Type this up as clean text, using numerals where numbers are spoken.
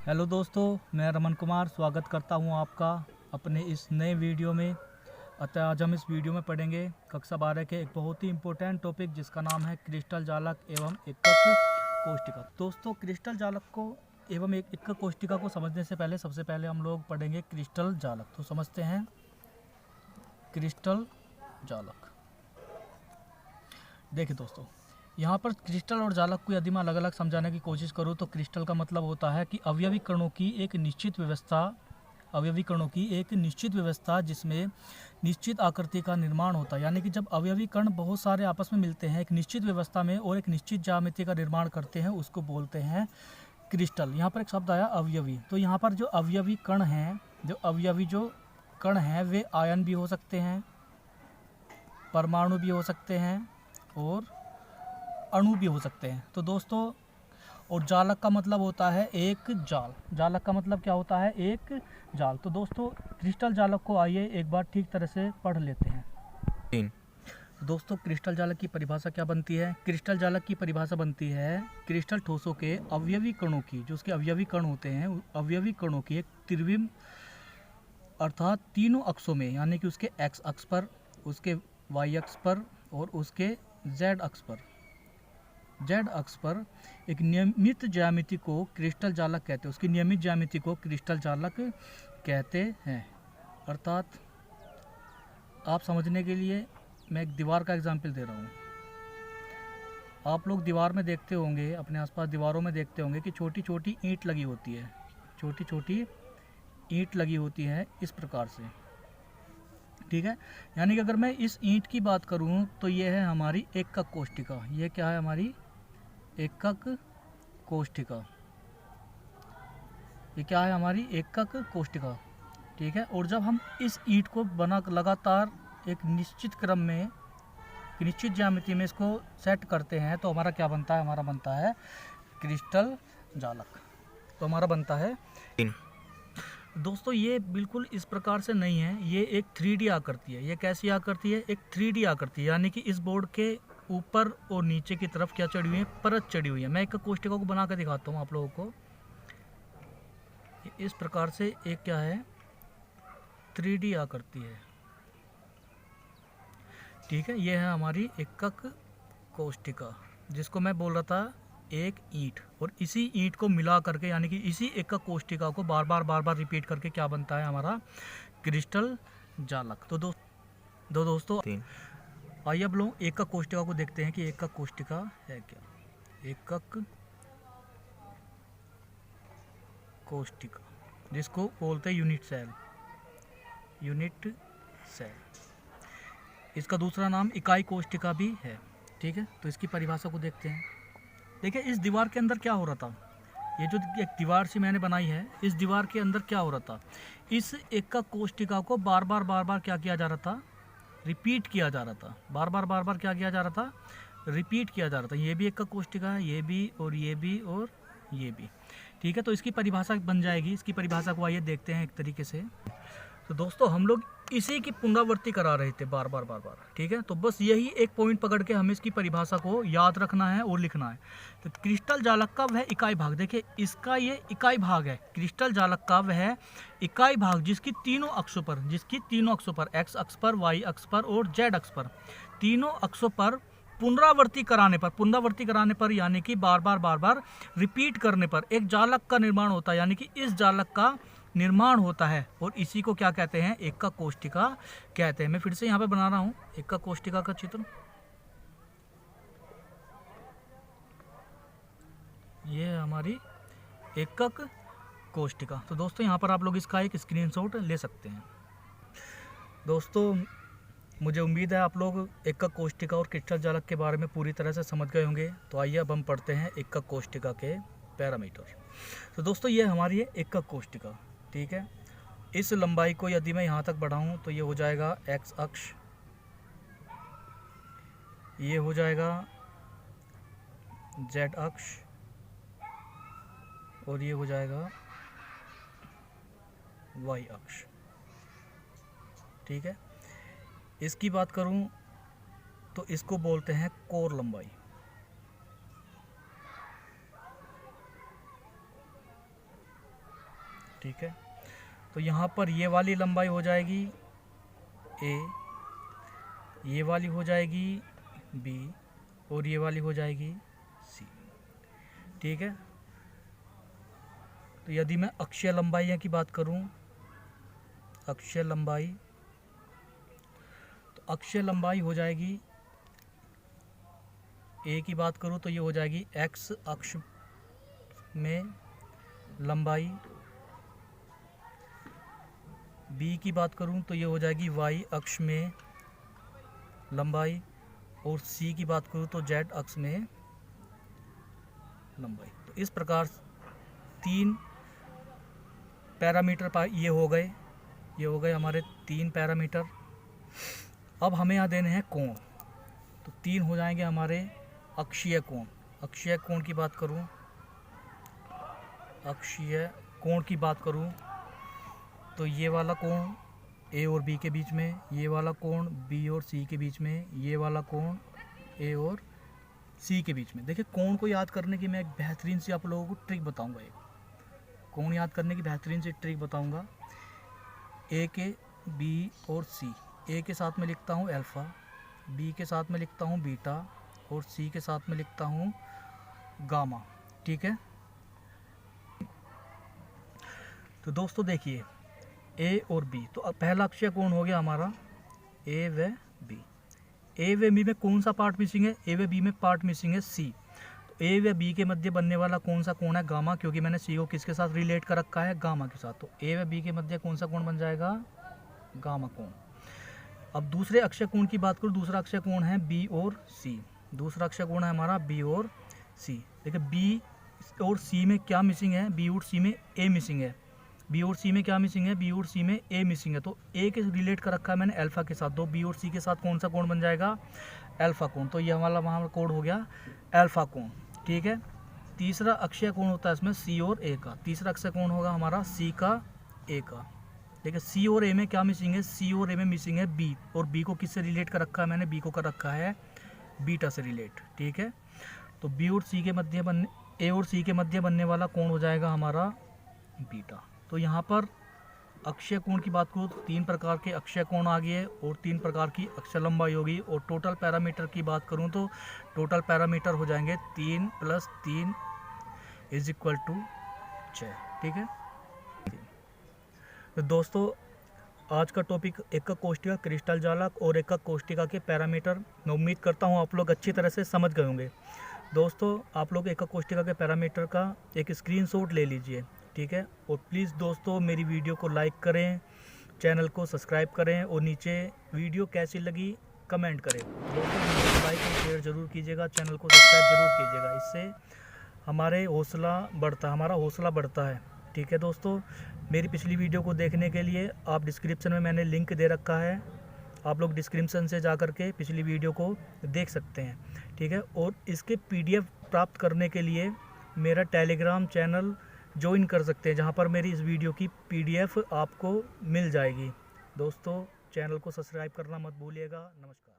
Hello दोस्तों, मैं रमन कुमार स्वागत करता हूं आपका अपने इस नए वीडियो में। अतः आज हम इस वीडियो में पढ़ेंगे कक्षा 12 के एक बहुत ही इम्पोर्टेंट टॉपिक जिसका नाम है क्रिस्टल जालक एवं एकक कोष्टिका। दोस्तों, क्रिस्टल जालक को एवं एक एकक कोष्टिका को समझने से पहले सबसे पहले हम लोग पढ़ेंगे क्रिस्टल जालक। तो समझते हैं क्रिस्टल जालक। देखिए दोस्तों, यहाँ पर क्रिस्टल और जालक को यदि मैं अलग अलग समझाने की कोशिश करूँ तो क्रिस्टल का मतलब होता है कि अवयवी कणों की एक निश्चित व्यवस्था जिसमें निश्चित आकृति का निर्माण होता है। यानी कि जब अवयवी कण बहुत सारे आपस में मिलते हैं एक निश्चित व्यवस्था में और एक निश्चित ज्यामिति का निर्माण करते हैं, उसको बोलते हैं क्रिस्टल। यहाँ पर एक शब्द आया अवयवी। तो यहाँ पर जो अवयवी कण हैं वे आयन भी हो सकते हैं, परमाणु भी हो सकते हैं और अणु भी हो सकते हैं। तो दोस्तों, और जालक का मतलब होता है एक जाल। जालक का मतलब क्या होता है? एक जाल। तो दोस्तों, क्रिस्टल जालक को आइए एक बार ठीक तरह से पढ़ लेते हैं। दोस्तों, क्रिस्टल जालक की परिभाषा क्या बनती है? क्रिस्टल जालक की परिभाषा बनती है क्रिस्टल ठोसों के अवयवी कणों की, जो उसके अवयवी कण होते हैं, अवयवी कणों की एक त्रिविम अर्थात तीनों अक्षों में, यानी कि उसके एक्स अक्ष पर, उसके वाई अक्ष पर और उसके जेड अक्ष पर एक नियमित ज्यामिति को क्रिस्टल जालक कहते हैं। उसकी नियमित ज्यामिति को क्रिस्टल जालक कहते हैं। अर्थात आप समझने के लिए मैं एक दीवार का एग्जाम्पल दे रहा हूँ। आप लोग दीवार में देखते होंगे, अपने आसपास दीवारों में देखते होंगे कि छोटी छोटी ईंट लगी होती है, छोटी छोटी ईंट लगी होती है इस प्रकार से। ठीक है, यानी कि अगर मैं इस ईंट की बात करूं तो ये है हमारी एकक कोष्टिका। ये क्या है? हमारी एकक कोष्टिका। ये क्या है? हमारी एकक कोष्टिका। ठीक है, और जब हम इस ईंट को बना लगातार एक निश्चित क्रम में, एक निश्चित ज्यामिति में इसको सेट करते हैं तो हमारा क्या बनता है? हमारा बनता है क्रिस्टल जालक। तो हमारा बनता है दोस्तों, ये बिल्कुल इस प्रकार से नहीं है, ये एक 3D आकृति है। ये कैसी आकृति है? एक 3D आकृति, यानी कि इस बोर्ड के ऊपर और नीचे की तरफ क्या चढ़ी हुई है? परत चढ़ी हुई है। मैं एक कोष्टिका को बना कर दिखाता हूँ आप लोगों को। इस प्रकार से एक क्या है? 3D आकृति है। ठीक है, ये है हमारी एकक कोष्टिका, जिसको मैं बोल रहा था एक ईंट। और इसी ईंट को मिला करके, यानी कि इसी एकक कोष्टिका को बार बार रिपीट करके क्या बनता है? हमारा क्रिस्टल जालक। तो दोस्तों, आइए अब लोग एकक कोष्टिका को देखते हैं कि एकक कोष्टिका है क्या। एकक कोष्टिका, जिसको बोलते हैं यूनिट सेल। इसका दूसरा नाम इकाई कोष्टिका भी है। ठीक है, तो इसकी परिभाषा को देखते हैं। देखिए, इस दीवार के अंदर क्या हो रहा था? ये जो एक दीवार सी मैंने बनाई है, इस दीवार के अंदर क्या हो रहा था? इस एकक कोष्टिका को बार बार क्या किया जा रहा था? रिपीट किया जा रहा था। बार बार क्या किया जा रहा था? रिपीट किया जा रहा था। ये भी एकक कोष्टिका है, ये भी और ये भी और ये भी। ठीक है, तो इसकी परिभाषा बन जाएगी। इसकी परिभाषा को आइए देखते हैं एक तरीके से। तो दोस्तों, हम लोग इसी की पुनरावृत्ति करा रहे थे बार बार। ठीक है, तो बस यही एक पॉइंट पकड़ के हमें इसकी परिभाषा को याद रखना है और लिखना है। तो क्रिस्टल जालक का वह इकाई भाग, देखिए इसका ये इकाई भाग है। क्रिस्टल जालक का वह इकाई भाग जिसकी तीनों अक्षों पर, एक्स अक्ष पर, वाई अक्ष पर और जेड अक्ष पर, तीनों अक्षों पर पुनरावृत्ति कराने पर यानी कि बार बार रिपीट करने पर एक जालक का निर्माण होता है। यानी कि इस जालक का निर्माण होता है और इसी को क्या कहते हैं? एकक कोष्टिका कहते हैं। मैं फिर से यहाँ पे बना रहा हूँ एकक कोष्टिका का चित्र। ये है हमारी एकक कोष्टिका। तो दोस्तों, यहाँ पर आप लोग इसका एक स्क्रीनशॉट ले सकते हैं। दोस्तों, मुझे उम्मीद है आप लोग एकक कोष्टिका और क्रिस्टल जालक के बारे में पूरी तरह से समझ गए होंगे। तो आइए अब हम पढ़ते हैं एकक कोष्टिका के पैरामीटर। तो दोस्तों, ये हमारी है एकक कोष्टिका। ठीक है, इस लंबाई को यदि मैं यहाँ तक बढ़ाऊँ तो ये हो जाएगा एक्स अक्ष, ये हो जाएगा जेड अक्ष और ये हो जाएगा वाई अक्ष। ठीक है, इसकी बात करूँ तो इसको बोलते हैं कोर लंबाई। ठीक है। तो यहाँ पर ये वाली लंबाई हो जाएगी ए, ये वाली हो जाएगी बी और ये वाली हो जाएगी सी, ठीक है। तो यदि मैं अक्षीय लंबाइयों की बात करूं, अक्षीय लंबाई, तो अक्षीय लंबाई हो जाएगी, ए की बात करूं तो ये हो जाएगी एक्स अक्ष में लंबाई, बी की बात करूं तो ये हो जाएगी वाई अक्ष में लंबाई, और सी की बात करूं तो जेड अक्ष में लंबाई। तो इस प्रकार 3 पैरामीटर ये हो गए हमारे 3 पैरामीटर। अब हमें यहाँ देने हैं कोण, तो 3 हो जाएंगे हमारे अक्षीय कोण। अक्षीय कोण की बात करूं, अक्षीय कोण की बात करूं तो ये वाला कोण ए और बी के बीच में, ये वाला कोण बी और सी के बीच में, ये वाला कोण ए और सी के बीच में। देखिए कोण को याद करने की मैं एक बेहतरीन सी आप लोगों को ट्रिक बताऊंगा। एक कोण याद करने की बेहतरीन सी ट्रिक बताऊंगा। ए के बी और सी, ए के साथ में लिखता हूँ अल्फ़ा, बी के साथ में लिखता हूँ बीटा और सी के साथ में लिखता हूँ गामा, ठीक है। तो दोस्तों देखिए ए और बी, तो अब पहला अक्षीय कोण हो गया हमारा ए व बी। ए व बी में कौन सा पार्ट मिसिंग है? ए व बी में पार्ट मिसिंग है सी। तो ए व बी के मध्य बनने वाला कौन सा कोण है? गामा, क्योंकि मैंने सी को किसके साथ रिलेट कर रखा है? गामा के साथ। तो ए व बी के मध्य कौन सा कोण बन जाएगा? गामा कोण। अब दूसरे अक्षय कोण की बात करूँ, दूसरा अक्षय कोण है बी और सी। दूसरा अक्षय कोण है हमारा बी और सी। देखिए बी और सी में क्या मिसिंग है? बी और सी में ए मिसिंग है। बी और सी में क्या मिसिंग है? बी और सी में ए मिसिंग है। तो ए के रिलेट कर रखा है मैंने अल्फा के साथ, तो बी और सी के साथ कौन सा कोण बन जाएगा? अल्फा कोण। तो ये हमारा वहाँ कोड हो गया अल्फा कोण, ठीक है। तीसरा अक्षय कोण होता है इसमें सी और ए का। तीसरा अक्षय कोण होगा हमारा सी का ए का। देखिए सी और ए में क्या मिसिंग है? सी और ए में मिसिंग है बी, और बी को किससे रिलेट कर रखा है मैंने? बी को कर रखा है बीटा से रिलेट, ठीक है। तो बी और सी के मध्य ए और सी के मध्य बनने वाला कोण हो जाएगा हमारा बीटा। तो यहाँ पर अक्षय कोण की बात करूँ तो 3 प्रकार के अक्षय कोण आ गए और 3 प्रकार की अक्षय लंबाई होगी। और टोटल पैरामीटर की बात करूँ तो टोटल पैरामीटर हो जाएंगे 3 + 3 = 6, ठीक है। तो दोस्तों आज का टॉपिक एकक कोष्ठिका, क्रिस्टल जालक और एकक कोष्ठिका के पैरामीटर। मैं उम्मीद करता हूँ आप लोग अच्छी तरह से समझ गए होंगे। दोस्तों आप लोग एकक कोष्ठिका के पैरामीटर का एक स्क्रीनशॉट ले लीजिए, ठीक है। और प्लीज़ दोस्तों मेरी वीडियो को लाइक करें, चैनल को सब्सक्राइब करें और नीचे वीडियो कैसी लगी कमेंट करें। दोस्तों वीडियो को लाइक और शेयर ज़रूर कीजिएगा, चैनल को सब्सक्राइब ज़रूर कीजिएगा। इससे हमारा हौसला बढ़ता है, ठीक है। दोस्तों मेरी पिछली वीडियो को देखने के लिए आप डिस्क्रिप्शन में मैंने लिंक दे रखा है, आप लोग डिस्क्रिप्शन से जा कर के पिछली वीडियो को देख सकते हैं, ठीक है। और इसके PDF प्राप्त करने के लिए मेरा टेलीग्राम चैनल ज्वाइन कर सकते हैं, जहां पर मेरी इस वीडियो की PDF आपको मिल जाएगी। दोस्तों चैनल को सब्सक्राइब करना मत भूलिएगा। नमस्कार।